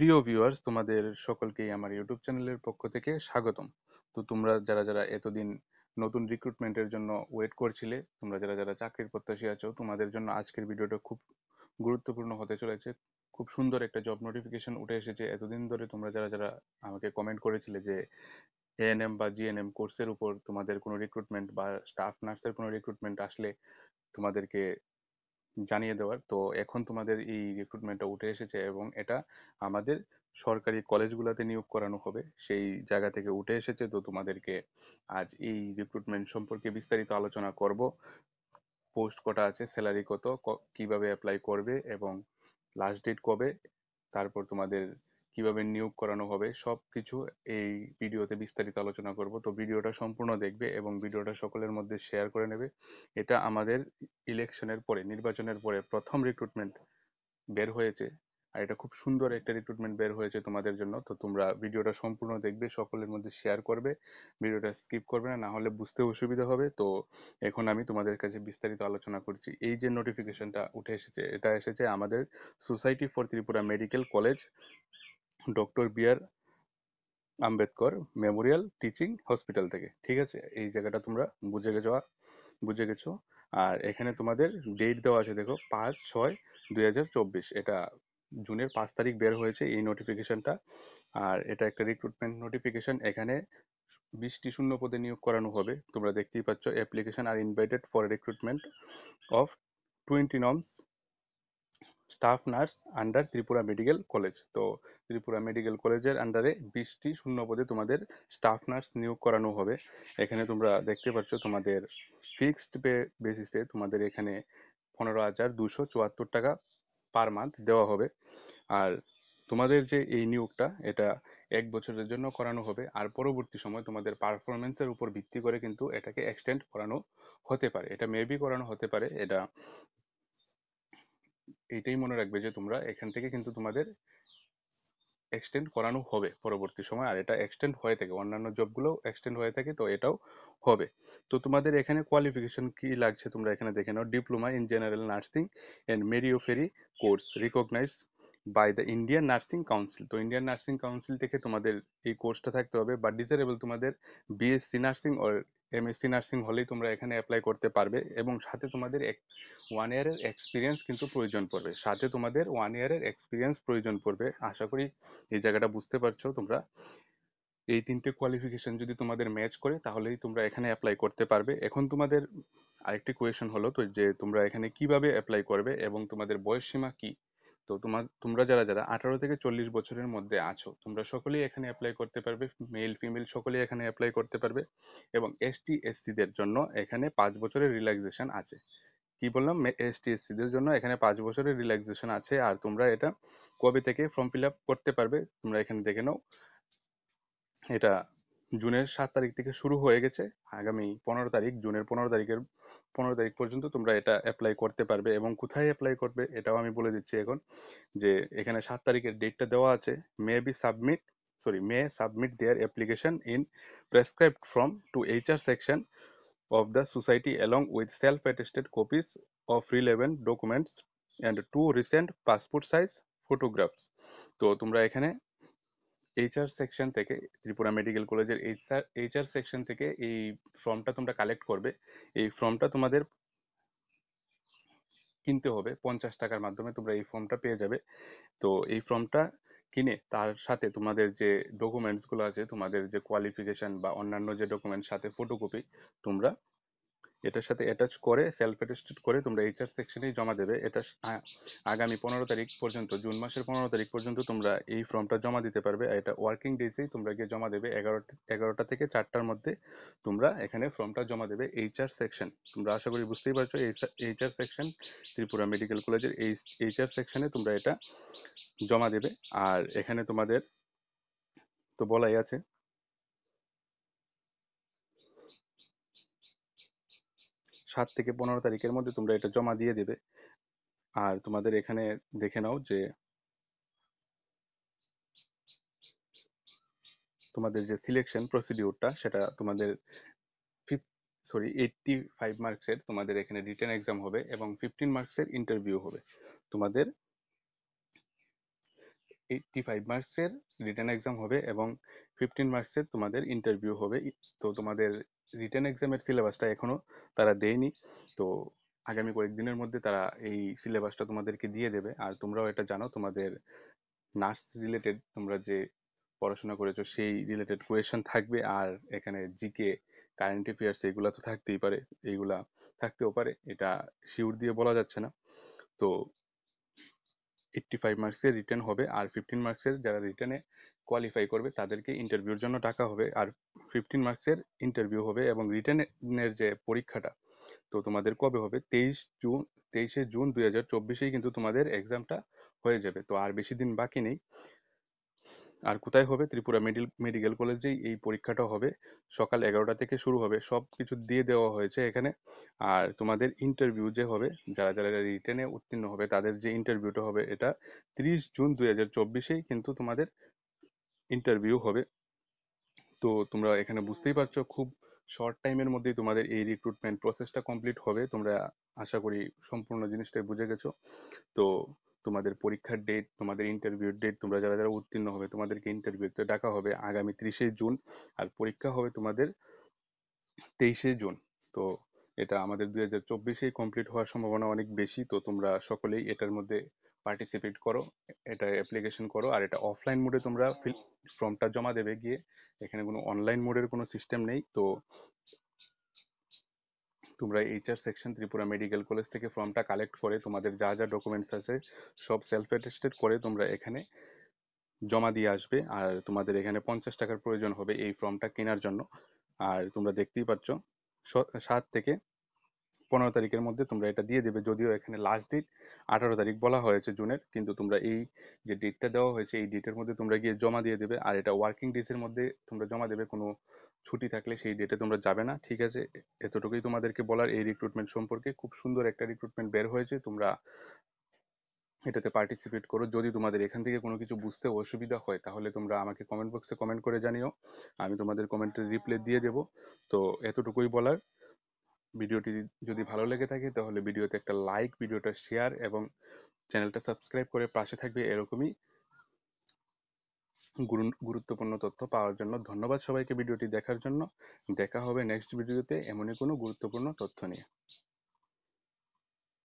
প্রিয় ভিউয়ার্স, তোমাদের সকলকেই আমার ইউটিউব চ্যানেলের পক্ষ থেকে স্বাগতম। তো তোমরা যারা যারা এতদিন নতুন রিক্রুটমেন্টের জন্য ওয়েট করছিলে, তোমরা যারা যারা চাকরির প্রত্যাশী আছো, তোমাদের জন্য আজকের ভিডিওটা খুব গুরুত্বপূর্ণ হতে চলেছে। খুব সুন্দর একটা জব নোটিফিকেশন উঠে এসেছে। এতদিন ধরে তোমরা যারা যারা আমাকে কমেন্ট করেছিলে যে এএনএম বা জিএনএম কোর্সের উপর তোমাদের কোনো রিক্রুটমেন্ট বা স্টাফ নার্সের কোনো রিক্রুটমেন্ট আসলে তোমাদেরকে জানিয়ে দেওয়ার, তো এখন তোমাদের এই রিক্রুটমেন্টটা উঠে এসেছে এবং এটা আমাদের সরকারি কলেজগুলোতে নিয়োগ করানো হবে সেই জায়গা থেকে উঠে এসেছে। তো তোমাদেরকে আজ এই রিক্রুটমেন্ট সম্পর্কে বিস্তারিত আলোচনা করব। পোস্ট কটা আছে, স্যালারি কত, কিভাবে অ্যাপ্লাই করবে এবং লাস্ট ডেট কবে, তারপর তোমাদের কিভাবে নিয়োগ করানো হবে, সব কিছু এই ভিডিওতে বিস্তারিত আলোচনা করব। তো ভিডিওটা সম্পূর্ণ দেখবে এবং ভিডিওটা সকলের মধ্যে শেয়ার করে নেবে। এটা আমাদের ইলেকশনের পরে, নির্বাচনের পরে প্রথম রিক্রুটমেন্ট বের হয়েছে, আর এটা খুব সুন্দর একটা রিক্রুটমেন্ট বের হয়েছে তোমাদের জন্য। তো তোমরা ভিডিওটা সম্পূর্ণ দেখবে, সকলের মধ্যে শেয়ার করবে, ভিডিওটা স্কিপ করবে না, না হলে বুঝতে অসুবিধা হবে। তো এখন আমি তোমাদের কাছে বিস্তারিত আলোচনা করছি। এই যে নোটিফিকেশনটা উঠে এসেছে, এটা এসেছে আমাদের society for Tripura medical college, doctor B R Ambedkar memorial teaching hospital থেকে। ঠিক আছে, এই জায়গাটা তোমরা বুঝে গেছো। আর এখানে তোমাদের ডেট দেওয়া আছে, দেখো 5/6/2024। এটা জুনের 5 তারিখ বের হয়েছে এই নোটিফিকেশনটা। আর এটা একটা রিক্রুটমেন্ট নোটিফিকেশন। এখানে 20টি শূন্য পদে নিয়োগ করানো হবে। তোমরা দেখতেই পাচ্ছ, application are invited for recruitment of 20 norms staff nurse under Tripura medical college. তো ত্রিপুরা মেডিকেল কলেজের আন্ডারে 20টি শূন্য পদে তোমাদের স্টাফ নার্স নিয়োগ করানো হবে। এখানে তোমরা দেখতে পাচ্ছ তোমাদের ফিক্সড পে বেসিসে তোমাদের এখানে 15,274 টাকা পার মান্থ দেওয়া হবে। আর তোমাদের যে এই নিয়োগটা, এটা 1 বছরের জন্য করানো হবে। আর পরবর্তী সময় তোমাদের পারফরমেন্সের উপর ভিত্তি করে কিন্তু এটাকে এক্সটেন্ড করানো হতে পারে, এটা মেবি করানো হতে পারে। এইটাই মনে রাখবে যে তোমরা এখান থেকে কিন্তু তোমাদের এক্সটেন্ড করানো হবে পরবর্তী সময়। আর এটা এক্সটেন্ড হয়ে থাকে, অন্যান্য জবগুলো এক্সটেন্ড হয়ে থাকে, তো এটাও হবে। তো তোমাদের এখানে কোয়ালিফিকেশন কি লাগছে তোমরা এখানে দেখে নাও। Diploma in general nursing and midwifery course recognised by the Indian Nursing Council. তো ইন্ডিয়ান নার্সিং কাউন্সিল থেকে তোমাদের এই কোর্সটা থাকতে হবে। বা ডিজারেবল তোমাদের বিএসসি নার্সিং ও এমএসসি নার্সিং হলেই তোমরা এখানে অ্যাপ্লাই করতে পারবে। এবং সাথে তোমাদের 1 ইয়ারের এক্সপিরিয়েন্স কিন্তু প্রয়োজন পড়বে, সাথে তোমাদের 1 ইয়ারের এক্সপিরিয়েন্স প্রয়োজন পড়বে। আশা করি এই জায়গাটা বুঝতে পারছো তোমরা। এই 3টে কোয়ালিফিকেশন যদি তোমাদের ম্যাচ করে, তাহলেই তোমরা এখানে অ্যাপ্লাই করতে পারবে। এখন তোমাদের আরেকটি কোয়েশ্চেন হলো তো, যে তোমরা এখানে কিভাবে অ্যাপ্লাই করবে এবং তোমাদের বয়স সীমা কি। তো তোমরা যারা যারা 18 থেকে 40 বছরের মধ্যে আছো, তোমরা সকলেই এখানে অ্যাপ্লাই করতে পারবে। মেল ফিমেল সকলেই এখানে অ্যাপ্লাই করতে পারবে। এবং এসটি এসসি দের জন্য এখানে 5 বছরের রিল্যাক্সেশন আছে। কি বললাম, এসটি এসসি দের জন্য এখানে 5 বছরের রিল্যাক্সেশন আছে। আর তোমরা এটা কবে থেকে ফর্ম ফিল আপ করতে পারবে, তোমরা এখানে দেখে নাও। এটা জুনের 7 তারিখ থেকে শুরু হয়ে গেছে। আগামী 15 তারিখ, জুনের 15 তারিখ পর্যন্ত তোমরা এটা অ্যাপ্লাই করতে পারবে। এবং কোথায় অ্যাপ্লাই করবে এটাও আমি বলে দিচ্ছি এখন, যে এখানে 7 তারিখের ডেটটা দেওয়া আছে। May submit their application in prescribed form to HR section of the society along with self-attested copies of relevant documents and 2 recent passport size photographs. তো তোমরা এখানে এইচআর সেকশন থেকে, ত্রিপুরা মেডিকেল কলেজের এইচআর সেকশন থেকে এই ফর্মটা তোমরা কালেক্ট করবে। এই ফর্মটা তোমাদের কিনতে হবে 50 টাকার মাধ্যমে, তোমরা এই ফর্মটা পেয়ে যাবে। তো এই ফর্মটা কিনে তার সাথে তোমাদের যে ডকুমেন্টস গুলো আছে, তোমাদের যে কোয়ালিফিকেশন বা অন্যান্য যে ডকুমেন্টস, সাথে ফটোকপি তোমরা এটার সাথে অ্যাটাচ করে সেলফ অ্যাটেস্টেড করে তোমরা এইচআর সেকশনেই জমা দেবে। এটা আগামী 15 তারিখ পর্যন্ত, জুন মাসের 15 তারিখ পর্যন্ত তোমরা এই ফর্মটা জমা দিতে পারবে। এটা ওয়ার্কিং ডেজেই তোমরা গিয়ে জমা দেবে। 11টা থেকে 4টার মধ্যে তোমরা এখানে ফর্মটা জমা দেবে। এইচআর সেকশন, তোমরা আশা করি বুঝতেই পারছো, এইচআর সেকশন, ত্রিপুরা মেডিকেল কলেজের এই এইচআর সেকশনে তোমরা এটা জমা দেবে। আর এখানে তোমাদের তো বলাই আছে, 7 থেকে 15 তারিখের মধ্যে তোমরা এটা জমা দিয়ে দেবে। আর তোমাদের এখানে দেখে নাও যে তোমাদের যে সিলেকশন প্রসিডিউরটা, সেটা তোমাদের 85 মার্কসের তোমাদের এখানে রিটেন এক্সাম হবে এবং 15 মার্কসের ইন্টারভিউ হবে। তোমাদের 85 মার্কসের রিটেন এক্সাম হবে এবং 15 মার্কসের তোমাদের ইন্টারভিউ হবে। তো তোমাদের রিটেন এক্সামের সিলেবাসটা এখনো তারা দেয়নি, তো আগামী কয়েকদিনের মধ্যে তারা এই সিলেবাসটা তোমাদেরকে দিয়ে দেবে। আর তোমরাও এটা জানো, তোমাদের নার্স রিলেটেড তোমরা যে পড়াশোনা করেছো সেই রিলেটেড কোয়েশ্চেন থাকবে, আর এখানে জিকে, কারেন্ট অ্যাফেয়ার্স এগুলা তো থাকতেই পারে, এইগুলা থাকতেও পারে, এটা শিওর দিয়ে বলা যাচ্ছে না। তো 85 মার্কসের রিটেন হবে, আর 15 মার্কসের যারা রিটেনে কোয়ালিফাই করবে তাদেরকে ইন্টারভিউর জন্য ডাকা হবে। আর 15 মার্কসের ইন্টারভিউ হবে, এবং রিটেনের যে পরীক্ষাটা তো তোমাদের কবে হবে, 23শে জুন 2024 কিন্তু তোমাদের এক্সামটা হয়ে যাবে। তো আর বেশি দিন বাকি নেই। আর কোথায় হবে? ত্রিপুরা মেডিকেল কলেজেই এই পরীক্ষাটা হবে। সকাল 11টা থেকে শুরু হবে, সব কিছু দিয়ে দেওয়া হয়েছে এখানে। আর তোমাদের ইন্টারভিউ যে হবে, যারা যারা রিটেনে উত্তীর্ণ হবে তাদের যে ইন্টারভিউটা হবে, এটা 30 জুন 2024 কিন্তু তোমাদের ইন্টারভিউ হবে। তো তোমরা এখানে বুঝতেই পারছো, খুব শর্ট টাইমের মধ্যেই তোমাদের এই রিক্রুটমেন্ট প্রসেসটা কমপ্লিট হবে। তোমরা আশা করি সম্পূর্ণ জিনিসটাই বুঝে গেছো। তো তোমাদের পরীক্ষার ডেট, তোমাদের ইন্টারভিউর ডেট, তোমরা যারা যারা উত্তীর্ণ হবে তোমাদেরকে ইন্টারভিউতে ডাকা হবে আগামী 30শে জুন, আর পরীক্ষা হবে তোমাদের 23শে জুন। তো এটা আমাদের 2024 কমপ্লিট হওয়ার সম্ভাবনা অনেক বেশি। তো তোমরা সকলেই এটার মধ্যে পার্টিসিপেট করো, এটা অ্যাপ্লিকেশন করো। আর এটা অফলাইন মোডে তোমরা ফর্মটা জমা দেবে গিয়ে, এখানে কোনো অনলাইন মোডের কোনো সিস্টেম নেই। তো তোমরা HR section Tripura medical college থেকে ফর্মটা কালেক্ট করে তোমাদের যা যা ডকুমেন্টস আছে সব সেলফ অ্যাটেস্টেড করে তোমরা এখানে জমা দিয়ে আসবে। আর তোমাদের এখানে 50 টাকার প্রয়োজন হবে এই ফর্মটা কেনার জন্য। আর তোমরা দেখতেই পাচ্ছ 7 থেকে 15 তারিখের মধ্যে তোমরা এটা দিয়ে দেবে। যদিও এখানে লাস্ট ডেট 18 তারিখ বলা হয়েছে জুনের, কিন্তু তোমরা এই যে ডেটটা দেওয়া হয়েছে এই ডেটের মধ্যে তোমরা গিয়ে জমা দিয়ে দেবে। আর এটা ওয়ার্কিং ডেজের মধ্যে তোমরা জমা দেবে, কোনো ছুটি থাকলে সেই ডেটে তোমরা যাবে না, ঠিক আছে? এতটুকুই তোমাদেরকে বলার এই রিক্রুটমেন্ট সম্পর্কে। খুব সুন্দর একটা রিক্রুটমেন্ট বের হয়েছে, তোমরা এটাতে পার্টিসিপেট করো। যদি তোমাদের এখান থেকে কোনো কিছু বুঝতে অসুবিধা হয় তাহলে তোমরা আমাকে কমেন্ট বক্সে কমেন্ট করে জানিও, আমি তোমাদের কমেন্টের রিপ্লাই দিয়ে দেবো। তো এতটুকুই বলার। ভিডিওটি যদি ভালো লেগে থাকে তাহলে ভিডিওতে একটা লাইক, ভিডিওটা শেয়ার এবং চ্যানেলটা সাবস্ক্রাইব করে পাশে থাকবে এরকমই গুরুত্বপূর্ণ তথ্য পাওয়ার জন্য। ধন্যবাদ সবাইকে ভিডিওটি দেখার জন্য। দেখা হবে নেক্সট ভিডিওতে এমনই কোনো গুরুত্বপূর্ণ তথ্য নিয়ে।